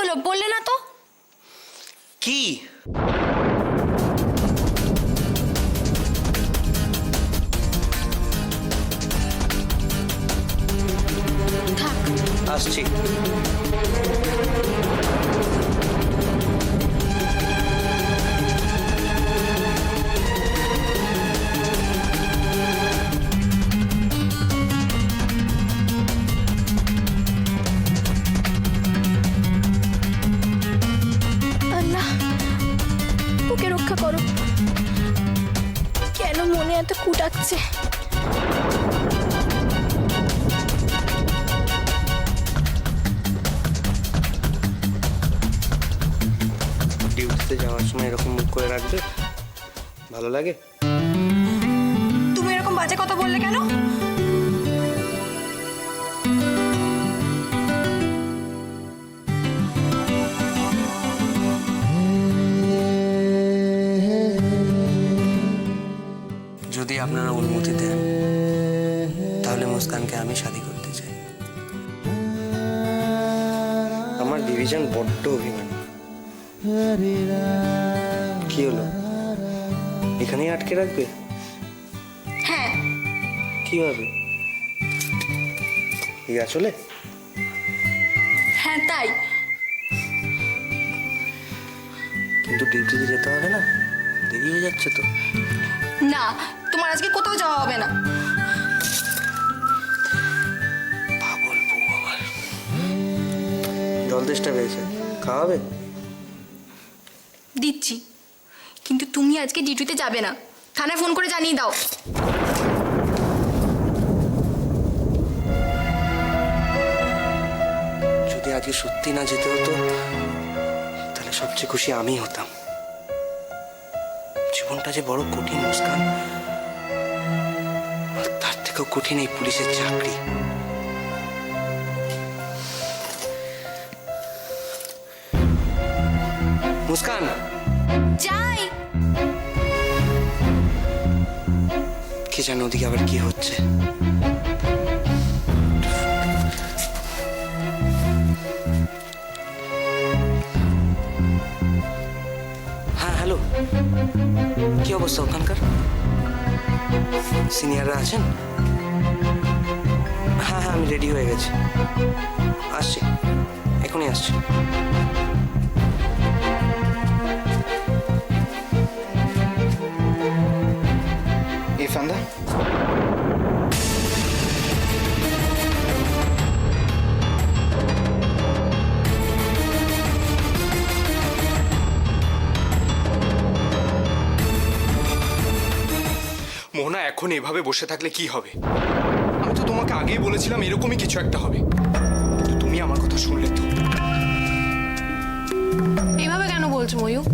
হলো বললে না তো? কি থাক। আসছি। আল্লাহ ওকে রক্ষা করো। কেন মনে এত কুটাচ্ছে? ডিউটিতে যাওয়ার সময় এরকম মুখ করে রাখবে? ভালো লাগে? তুমি এরকম বাজে কথা বললে কেন? যদি আপনারা অনুমতি দেন তাহলে মুস্কানকে আমি শাদী করতে চাই। আমার ডিভিশন বড্ড অভিমানী। কি হলো, এখানেই আটকে রাখবে? হ্যাঁ। কিভাবে? এই আসলে হ্যাঁ তাই। কিন্তু ডিউটিতে যেতে হবে না? দেরি হয়ে যাচ্ছে তো। না, তোমার আজকে কোথাও যাওয়া হবে না। পাগল বউ আমার। জল তেষ্টা পেয়েছে, খাওয়াবে? দিচ্ছি, কিন্তু তুমি আজকে ডিউটিতে যাবে না। থানায় ফোন করে জানিয়ে দাও। যদি আজকে সত্যি না যেতে হতো তাহলে সবচেয়ে খুশি আমি হতাম। জীবনটা যে বড় কঠিন মুস্কান, আর তার থেকেও কঠিন এই পুলিশের চাকরি। মুস্কান, যাই। কে জানে ওদিকে আবার কি হচ্ছে। হ্যাঁ হ্যালো, কি অবস্থা ওখানকার? সিনিয়ররা আছেন? হ্যাঁ হ্যাঁ, আমি রেডি হয়ে গেছি, আসছি, এখনই আসছি। ইরফানদা, মোহনা, এখন এভাবে বসে থাকলে কি হবে? আমি তো তোমাকে আগেই বলেছিলাম এরকমই কিছু একটা হবে, কিন্তু তুমি আমার কথা শুনলে তো? এইভাবে কেন বলছো ময়ূক?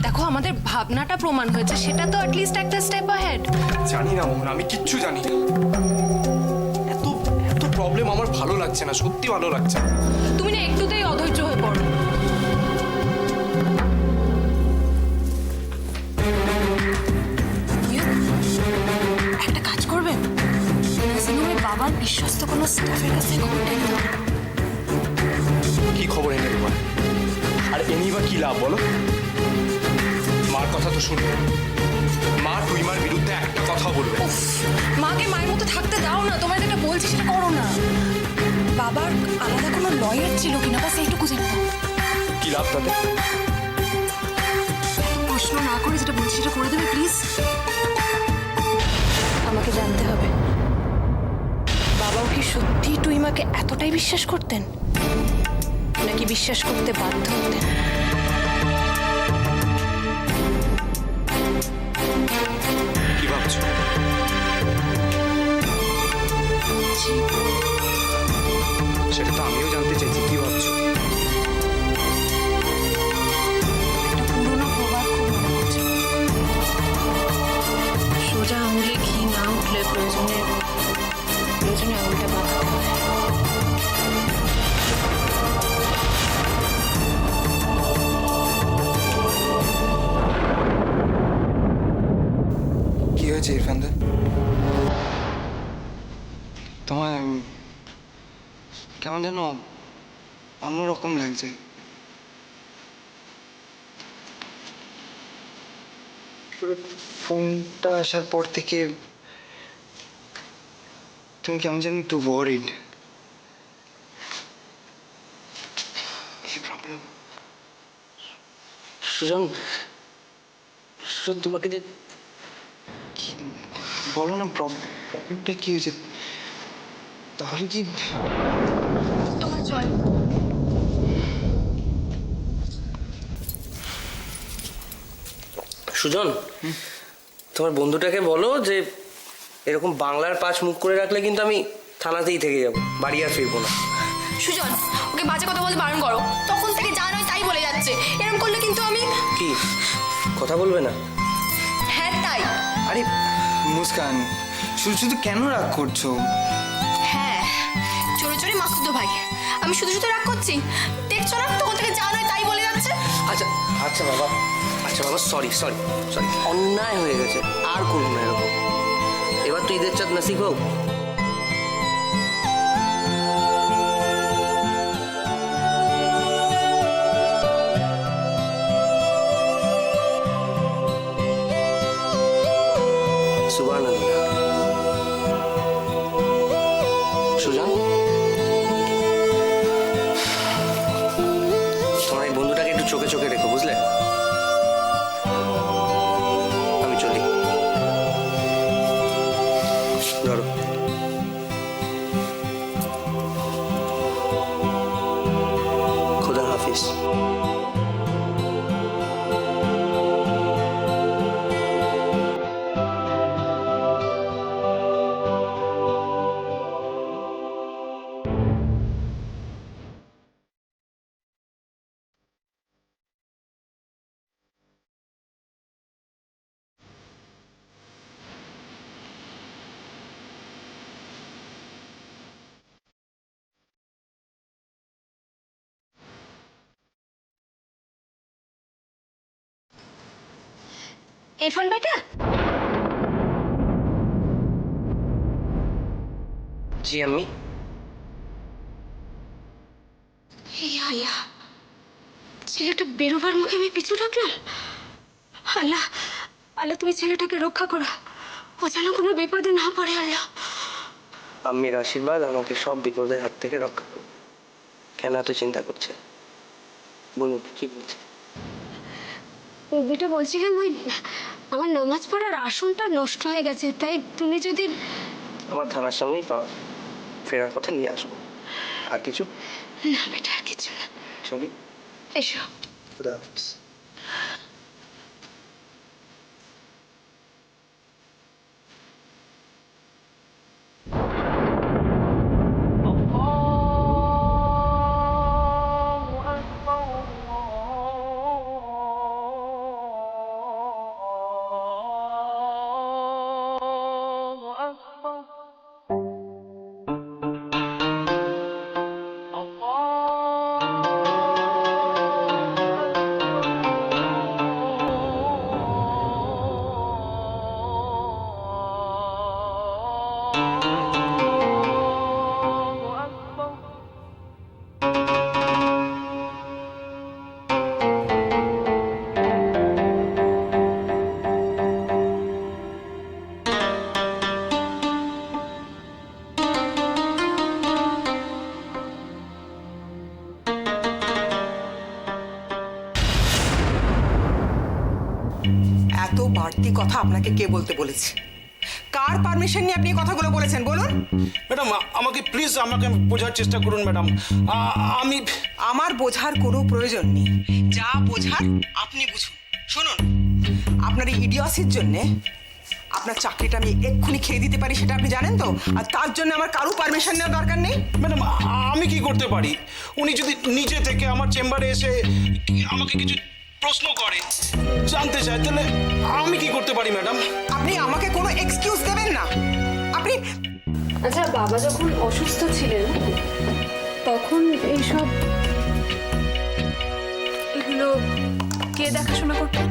দেখো, আমাদের ভাবনাটা প্রমাণ হয়েছে, সেটা তো অ্যাটলিস্ট একটা স্টেপ আহেড। জানি না মোহনা, আমি কিচ্ছু জানি না। এত এত প্রবলেম আমার ভালো লাগছে না, সত্যি ভালো লাগছে না। তুমি না একটুতেই অধৈর্য হয়ে পড়ো। একটা কাজ করবে, বাবার বিশ্বস্ত কোনো স্টাফের কাছে খবরটা নিতে হবে। কি খবর এনে দেবো? আর এনেই বা কি লাভ বলো? মার কথা তো শুনবে, মা টুইমার বিরুদ্ধে একটা কথা বলবে। উফ, মাকে মায়ের মতো থাকতে দাও না। তোমার যেটা বলছি সেটা করো না। বাবার আলাদা কোনো লয়ার ছিল কিনা বা সেইটুকু জেনে দাও। কি লাভ তাতে? প্রশ্ন না করে যেটা বলছি সেটা করে দেবে প্লিজ। আমাকে জানতে হবে, বাবাও কি সত্যি টুইমাকে এতটাই বিশ্বাস করতেন, নাকি বিশ্বাস করতে বাধ্য হতেন? কি ভাবছো? সেটা তো আমিও জানতে চাইছি, কি ভাবছো? একটা পুরোনো প্রবাদ খুব মনে হচ্ছে, সোজা আঙুলে ঘি না উঠলে প্রয়োজনে আঙুলটা বাঁকাতে হয়। কি হয়েছে ইরফানদা? তোমার কেমন যেন অন্যরকম লাগছে। ফোনটা আসার পর থেকে তুমি কেমন জানি একটু ওয়ারিড। প্রবলেম সুজন, সুজন তোমাকে যে বলো না, প্রবলেমটা কি হয়েছে? তাহলে কি তোমার জল। সুজন, তোমার বন্ধুটাকে বলো যে এরকম বাংলার পাঁচ মুখ করে রাখলে কিন্তু আমি থানাতেই থেকে যাব, বাড়ি আর ফিরবো না। সুজন, ওকে বাজে কথা বলতে বারণ করো। তখন থেকে যা নয় তাই বলে যাচ্ছে। এরকম করলে কিন্তু আমি। কি কথা বলবে না? হ্যাঁ তাই। আরে মুস্কান, শুধু শুধু কেন রাগ করছো? হ্যাঁ, চোরে চোরে মাসুদ ভাই, আমি শুধু শুধু রাগ করছি? দেখছো না, তখন থেকে যা নয় তাই বলে যাচ্ছে। আচ্ছা আচ্ছা বাবা, আচ্ছা বাবা, সরি সরি সরি, অন্যায় হয়ে গেছে, আর করবো না এরকম। এবার তুই ঈদের চাঁদ নাসিব হোক। সুবহানাল্লাহ। সুজন, তোমার এই বন্ধুটাকে একটু চোখে চোখে রেখো, বুঝলে? আমি চলি। ধরো। খুদা হাফিজ। ইরফান বেটা, জি আম্মি। ইয়া ছেলেটা বেরোবার মুখে আমি পিছু রাখলাম। আল্লাহ, আল্লাহ তুমি ছেলেটাকে রক্ষা করো, ও যেন কোনো বিপদে না পড়ে। আল্লাহ, আম্মির আশীর্বাদ আমাকে সব বিপদের হাত থেকে রক্ষা করবে। কেন এত চিন্তা করছে? বলুন কি বলছে? বেটা বলছিলাম ওই আমার নামাজ পড়ার আসনটা নষ্ট হয়ে গেছে, তাই তুমি যদি। আমার থানার সামনেই পাওয়া, ফেরার পথে নিয়ে আসবো। আর কিছু না বেটা, আর কিছু না। চলি। এসো। খুদা হাফিজ। এত বাড়তি কথা আপনাকে কে বলতে বলেছে? কার পারমিশন নিয়ে আপনি এই কথাগুলো বলেছেন বলুন? ম্যাডাম আমাকে প্লিজ আমাকে বোঝার চেষ্টা করুন ম্যাডাম। আমি আমার বোঝার কোনো প্রয়োজন নেই, যা বোঝার আপনি বুঝুন। শুনুন, আপনার এই ইডিয়সির জন্যে আপনার চাকরিটা আমি এক্ষুনি খেয়ে দিতে পারি, সেটা আপনি জানেন তো? আর তার জন্য আমার কারো পারমিশন নেওয়ার দরকার নেই। ম্যাডাম আমি কি করতে পারি? উনি যদি নিজে থেকে আমার চেম্বারে এসে আমাকে কিছু প্রশ্ন করে, জানতে চায়, তাহলে আমি কি করতে পারি ম্যাডাম? আপনি আমাকে কোনো এক্সকিউজ দেবেন না। আপনি আচ্ছা, বাবা যখন অসুস্থ ছিলেন তখন এইসব এগুলো কে দেখাশোনা করতেন?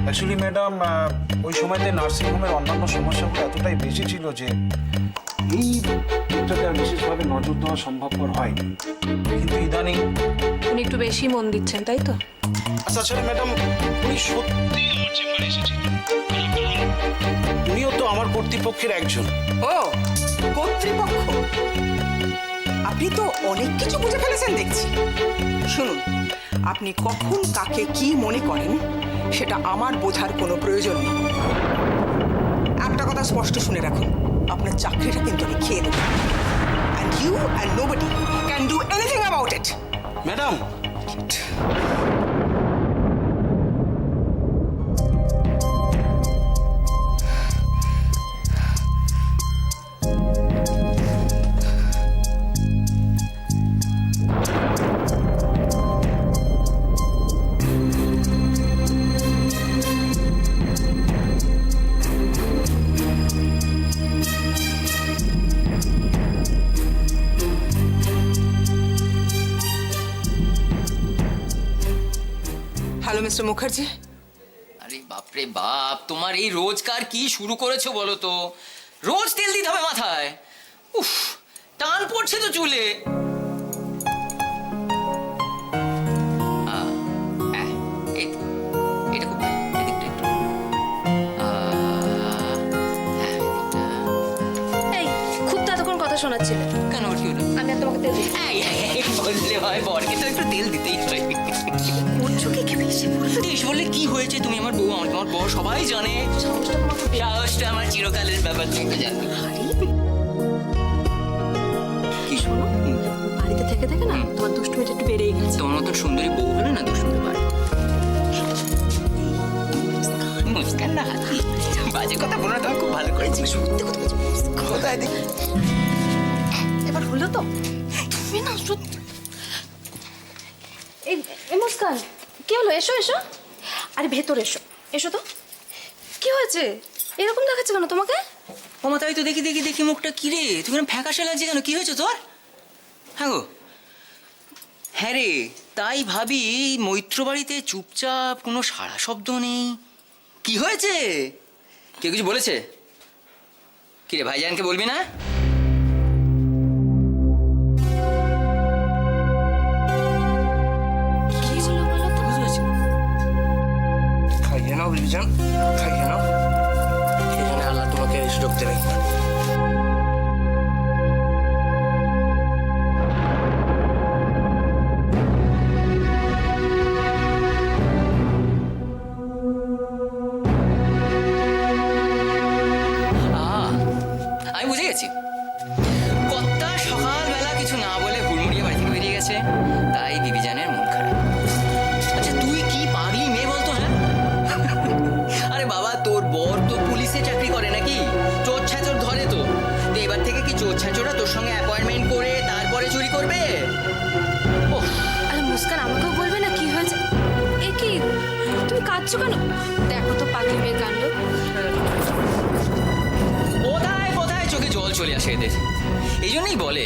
অ্যাকচুয়ালি ম্যাডাম ওই সময়তে নার্সিংহোমের অন্যান্য সমস্যাগুলো এতটাই বেশি ছিল যে এই বিষয়টাতে আর বিশেষভাবে নজর দেওয়া সম্ভবপর হয়নি, কিন্তু ইদানিং উনি একটু বেশি মন দিচ্ছেন তাই তো? তাছাড়া ম্যাডাম উনি সত্যি আমার চেম্বারে এসেছিলেন। উনিও তো আমার কর্তৃপক্ষের একজন। ও কর্তৃপক্ষ, আপনি তো অনেক কিছু বুঝে ফেলেছেন দেখছি। শুনুন, আপনি কখন কাকে কি মনে করেন সেটা আমার বোঝার কোনো প্রয়োজন নেই। একটা কথা স্পষ্ট শুনে রাখুন, আপনার চাকরিটা কিন্তু আমি খেয়ে দেবো। And you and nobody can do anything about it. Madam, hello mister Mukherjee. আরে বাপরে বাপ, তোমার এই রোজকার কি শুরু করেছো বলো তো? রোজ তেল দিতে হবে মাথায়? উফ, টান পড়ছে তো চুলে। এই তো, এটা খুব ভালো, এদিকটা একটু হ্যাঁ, এদিকটা। এই খুব তো এতক্ষণ কথা শোনাচ্ছিলে, কেন আবার কি হলো? আমি আর তোমাকে তেল দিই। এই বললে হয়, বরকে তো একটু তেল দিতেই হয়। দেশ বললে কি হয়েছে? তুমি আমার বউ, আমার তোমার বউ, সবাই জানে। সাহসটা আমার চিরকালের ব্যাপার, তুমি তো জানো। কি শোনো, বাড়িতে থেকে থেকে না তোমার দুষ্টুমিটা একটু বেড়েই গেছে। তোমার মতো সুন্দরী বউ হলে না দুষ্টুমি পারে। মুস্কান না, বাজে কথা বলো না, তোমার খুব ভালো করেছি। সত্যি কথা বলছি, কোথায় দেখি এবার হলো তো? তুমি না সত্যি। এই মুস্কান, কি হলো? এসো এসো। আরে ভেতর এসো, এসো তো। কি হয়েছে? এরকম দেখাচ্ছে কেন তোমাকে? ও মা, তাই তো দেখি দেখি দেখি মুখটা কি রে, তুমি কেন ফ্যাকাশে লাগছে কেন? কি হয়েছে তোর? হ্যাঁ গো, হ্যাঁ রে, তাই ভাবি মৈত্র বাড়িতে চুপচাপ, কোনো সাড়া শব্দ নেই। কি হয়েছে? কেউ কিছু বলেছে? কি রে, ভাইজানকে বলবি না? কি হলো বলো তো? বুঝতে পারছি না। খাইয়ে নাও বিবিজান, খাইয়ে নাও। এখানে আল্লাহ তোমাকে সুযোগ দেবে। আমি বুঝে গেছি, কর্তা সকালবেলা কিছু না বলে হুড়মুড়িয়ে বাড়ি থেকে বেরিয়ে গেছে, তাই বিবিজানের মন খারাপ। আচ্ছা তুই কি পাগলি মেয়ে বলতো? হ্যাঁ, আরে বাবা, তোর বর তো পুলিশে চাকরি করে নাকি? চোর ছাচোর ধরে তো। এবার থেকে কি চোর ছাচোরা তোর সঙ্গে অ্যাপয়েন্টমেন্ট করে তারপরে চুরি করবে? আরে মুস্কান, আমাকেও বলবে না কি হয়েছে? এ কি, তুমি কাঁদছো কেন? দেখো তো পাগলি মেয়ের কাণ্ড। কোথায় কোথায় চোখে জল চলে আসে এদের। এই জন্যই বলে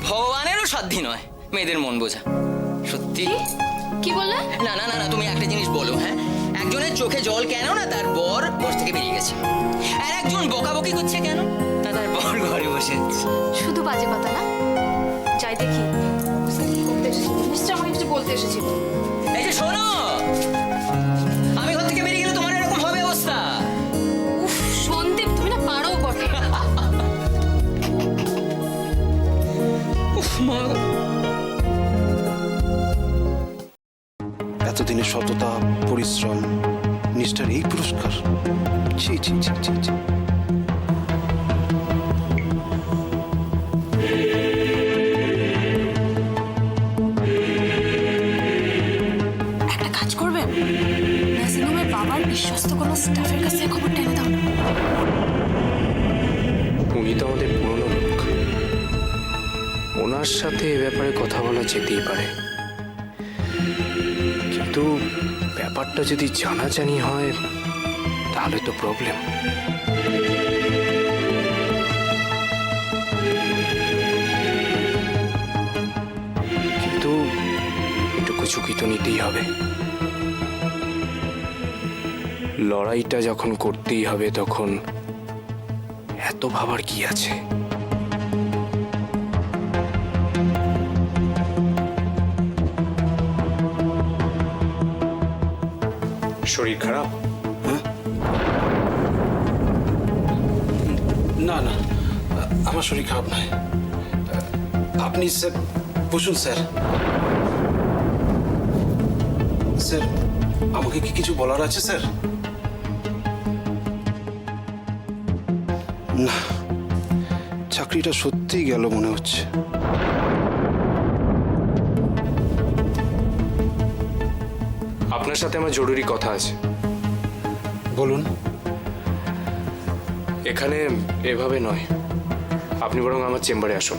ভগবানেরও সাধ্যি নয় মেয়েদের মন বোঝা। সত্যি। কি বললে? না না না না, তুমি একটা জিনিস বলো। হ্যাঁ, একজনের চোখে জল কেন না তার বর বস থেকে বেরিয়ে গেছে, আর একজন বকাবকি করছে কেন না তার বর ঘরে বসে আছে। শুধু বাজে কথা না? যাই দেখি। নিশ্চয় আমাকে কিছু বলতে এসেছিল। এই যে শোনো, আমি ঘর থেকে বেরিয়ে গেলে তোমার এরকম হবে অবস্থা। উফ সন্দীপ, তুমি না পারো বটে। উফ মা, এতদিনের সততা, পরিশ্রম, নিষ্ঠার এই পুরস্কার। ছি ছি ছি ছি ছি। একটা কাজ করবেন, নাসিনুমের বাবার বিশ্বস্ত কোনো স্টাফের কাছে খবরটা এনে দাও। উনি তো আমাদের পুরনো লোক, ওনার সাথে এ ব্যাপারে কথা বলা যেতেই পারে, কিন্তু ব্যাপারটা যদি জানাজানি হয় তাহলে তো প্রবলেম। কিন্তু এটুকু ঝুঁকি তো নিতেই হবে। লড়াইটা যখন করতেই হবে তখন এত ভাবার কি আছে? শরীর খারাপ? না না, আমার শরীর খারাপ নয়। আপনি স্যার বসুন স্যার। স্যার আমাকে কি কিছু বলার আছে স্যার? না, চাকরিটা সত্যিই গেল মনে হচ্ছে। আপনার সাথে আমার জরুরি কথা আছে। বলুন। এখানে এভাবে নয়, আপনি বরং আমার চেম্বারে আসুন।